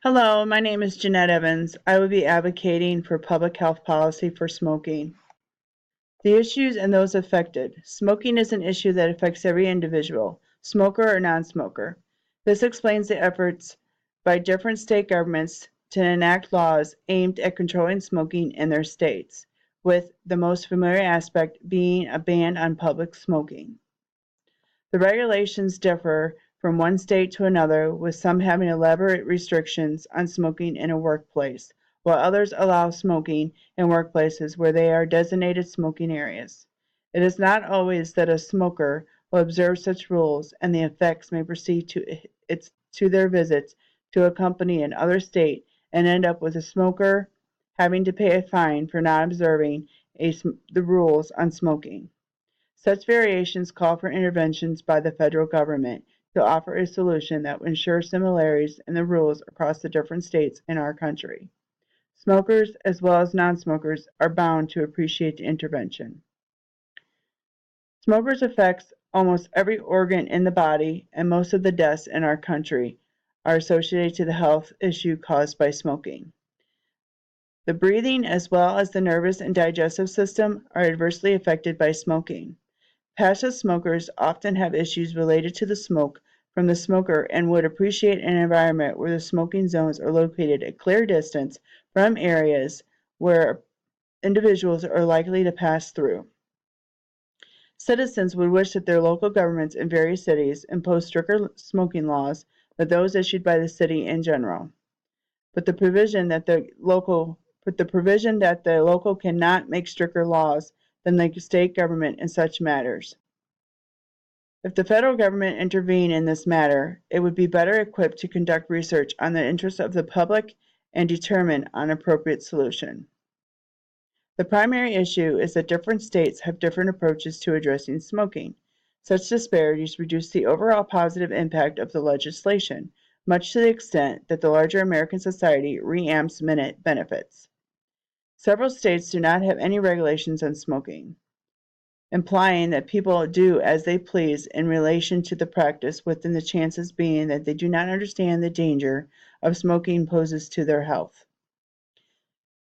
Hello, my name is Jeanette Evans. I will be advocating for public health policy for smoking. The issues and those affected. Smoking is an issue that affects every individual, smoker or non-smoker. This explains the efforts by different state governments to enact laws aimed at controlling smoking in their states, with the most familiar aspect being a ban on public smoking. The regulations differ from one state to another, with some having elaborate restrictions on smoking in a workplace, while others allow smoking in workplaces where they are designated smoking areas. It is not always that a smoker will observe such rules, and the effects may proceed to their visits to a company in other state and end up with a smoker having to pay a fine for not observing the rules on smoking. Such variations call for interventions by the federal government to offer a solution that will ensure similarities in the rules across the different states in our country. Smokers, as well as non-smokers, are bound to appreciate the intervention. Smokers affects almost every organ in the body, and most of the deaths in our country are associated to the health issue caused by smoking. The breathing, as well as the nervous and digestive system, are adversely affected by smoking. Passive smokers often have issues related to the smoke from the smoker and would appreciate an environment where the smoking zones are located a clear distance from areas where individuals are likely to pass through. Citizens would wish that their local governments in various cities impose stricter smoking laws than those issued by the city in general. But the provision that the local cannot make stricter laws than the state government in such matters. If the federal government intervened in this matter, it would be better equipped to conduct research on the interests of the public and determine an appropriate solution. The primary issue is that different states have different approaches to addressing smoking. Such disparities reduce the overall positive impact of the legislation, much to the extent that the larger American society reamps benefits. Several states do not have any regulations on smoking, implying that people do as they please in relation to the practice, within the chances being that they do not understand the danger of smoking poses to their health.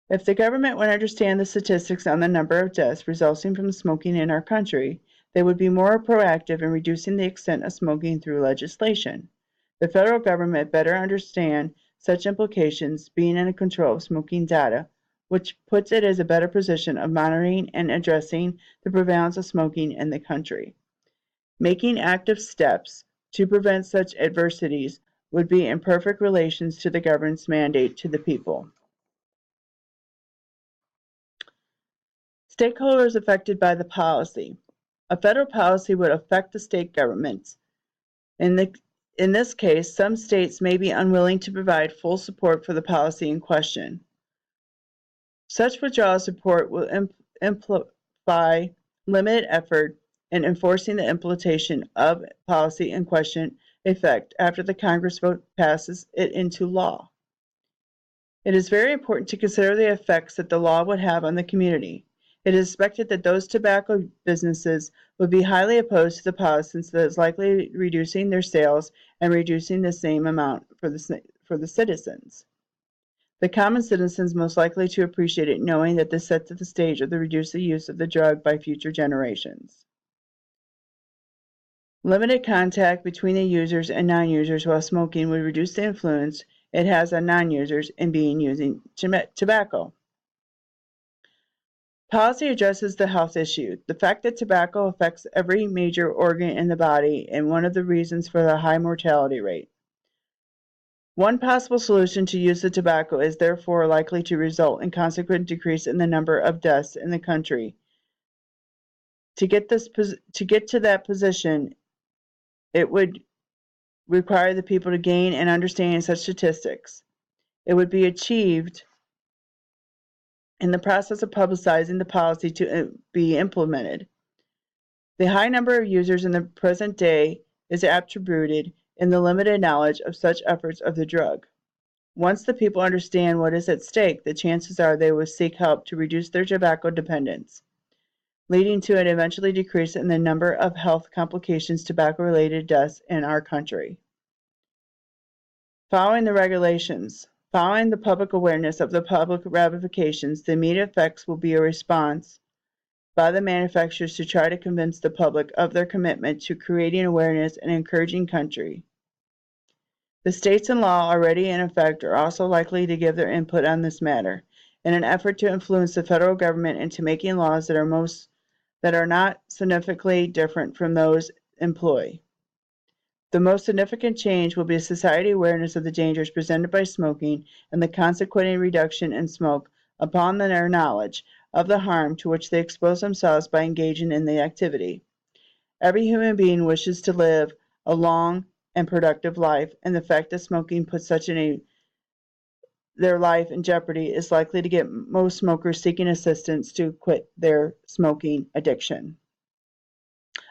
If the government would understand the statistics on the number of deaths resulting from smoking in our country, they would be more proactive in reducing the extent of smoking through legislation. The federal government better understand such implications, being in control of smoking data, which puts it in a better position of monitoring and addressing the prevalence of smoking in the country. Making active steps to prevent such adversities would be in perfect relations to the government's mandate to the people. Stakeholders affected by the policy. A federal policy would affect the state governments. In this case, some states may be unwilling to provide full support for the policy in question. Such withdrawal support will imply limited effort in enforcing the implementation of policy in question effect after the Congress vote passes it into law. It is very important to consider the effects that the law would have on the community. It is expected that those tobacco businesses would be highly opposed to the policy, since it is likely reducing their sales and reducing the same amount for the citizens. The common citizens most likely to appreciate it, knowing that this sets the stage of the reduce the use of the drug by future generations. Limited contact between the users and non-users while smoking would reduce the influence it has on non-users in using tobacco. Policy addresses the health issue. The fact that tobacco affects every major organ in the body and one of the reasons for the high mortality rate. One possible solution to use of tobacco is therefore likely to result in consequent decrease in the number of deaths in the country. To get to that position, it would require the people to gain an understanding of such statistics. It would be achieved in the process of publicizing the policy to be implemented. The high number of users in the present day is attributed in the limited knowledge of such efforts of the drug. Once the people understand what is at stake, the chances are they will seek help to reduce their tobacco dependence, leading to an eventually decrease in the number of health complications tobacco-related deaths in our country. Following the regulations, following the public awareness of the public ramifications, the immediate effects will be a response by the manufacturers to try to convince the public of their commitment to creating awareness and encouraging country. The states and law already in effect are also likely to give their input on this matter in an effort to influence the federal government into making laws that are not significantly different from those employed. The most significant change will be society awareness of the dangers presented by smoking and the consequent reduction in smoke upon their knowledge of the harm to which they expose themselves by engaging in the activity. Every human being wishes to live a long and productive life, and the fact that smoking puts their life in jeopardy is likely to get most smokers seeking assistance to quit their smoking addiction.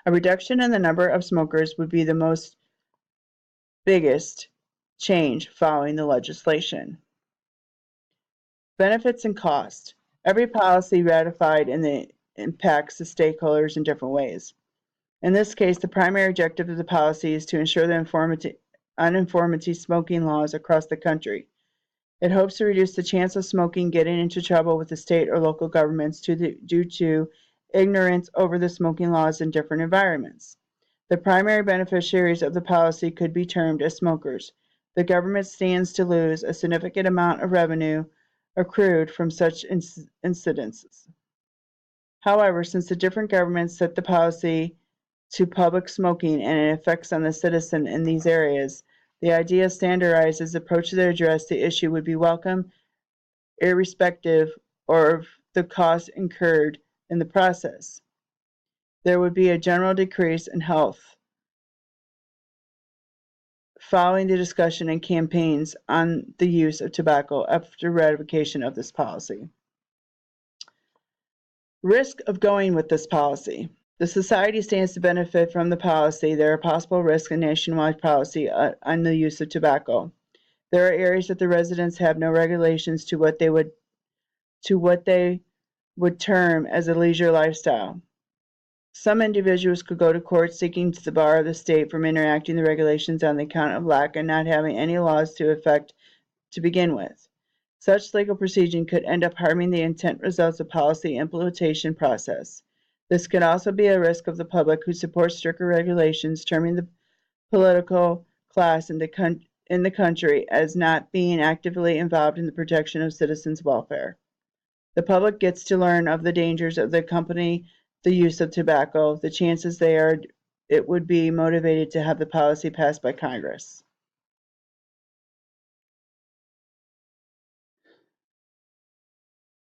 A reduction in the number of smokers would be the biggest change following the legislation. Benefits and cost. Every policy ratified impacts the stakeholders in different ways. In this case, the primary objective of the policy is to ensure the uniformity smoking laws across the country. It hopes to reduce the chance of smoking getting into trouble with the state or local governments due to ignorance over the smoking laws in different environments. The primary beneficiaries of the policy could be termed as smokers. The government stands to lose a significant amount of revenue accrued from such incidences. However, since the different governments set the policy to public smoking and its effects on the citizen in these areas, the idea of standardized approach to address the issue would be welcome, irrespective of the costs incurred in the process. There would be a general decrease in health following the discussion and campaigns on the use of tobacco after ratification of this policy. Risk of going with this policy. The Society stands to benefit from the policy. There are possible risks in nationwide policy on the use of tobacco. There are areas that the residents have no regulations to what they would term as a leisure lifestyle. Some individuals could go to court seeking to the bar of the state from enacting the regulations on the account of lack and not having any laws to effect to begin with. Such legal proceeding could end up harming the intent results of policy implementation process. This could also be a risk of the public who supports stricter regulations, terming the political class in the country as not being actively involved in the protection of citizens' welfare. The public gets to learn of the dangers of the use of tobacco. The chances it would be motivated to have the policy passed by Congress.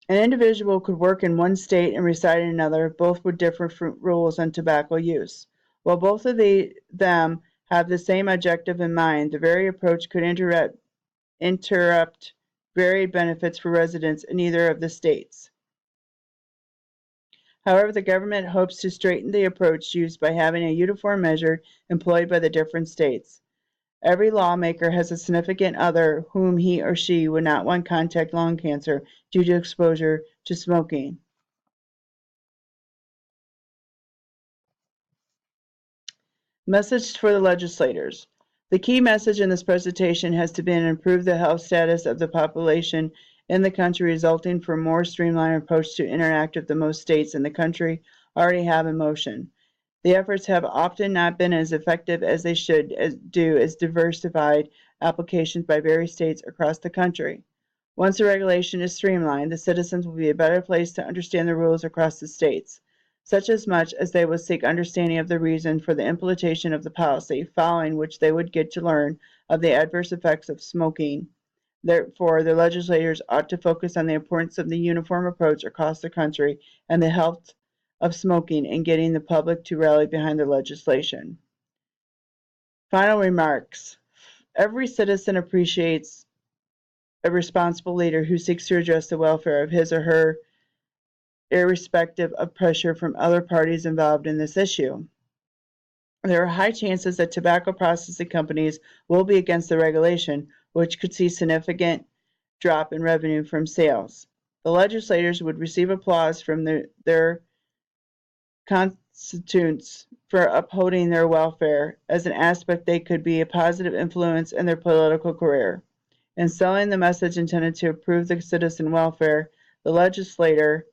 An individual could work in one state and reside in another. Both would differ from rules on tobacco use. While both of them have the same objective in mind, the very approach could interrupt varied benefits for residents in either of the states. However, the government hopes to straighten the approach used by having a uniform measure employed by the different states. Every lawmaker has a significant other whom he or she would not want contact lung cancer due to exposure to smoking. Message for the legislators. The key message in this presentation has to be to improve the health status of the population in the country, resulting from a more streamlined approach to interact with the most states in the country already have in motion. The efforts have often not been as effective as they should do as diversified applications by various states across the country. Once the regulation is streamlined, the citizens will be a better place to understand the rules across the states, such as much as they will seek understanding of the reason for the implementation of the policy, following which they would get to learn of the adverse effects of smoking. Therefore, the legislators ought to focus on the importance of the uniform approach across the country and the health of smoking and getting the public to rally behind the legislation. Final remarks. Every citizen appreciates a responsible leader who seeks to address the welfare of his or her, irrespective of pressure from other parties involved in this issue. There are high chances that tobacco processing companies will be against the regulation, which could see significant drop in revenue from sales. The legislators would receive applause from their constituents for upholding their welfare as an aspect they could be a positive influence in their political career. In selling the message intended to improve the citizen welfare, the legislator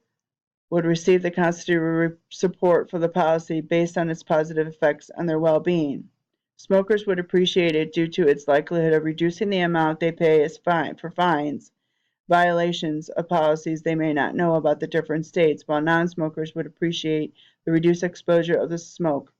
would receive the constitutional support for the policy based on its positive effects on their well-being. Smokers would appreciate it due to its likelihood of reducing the amount they pay as for fines, violations of policies they may not know about the different states, while non-smokers would appreciate the reduced exposure of the smoke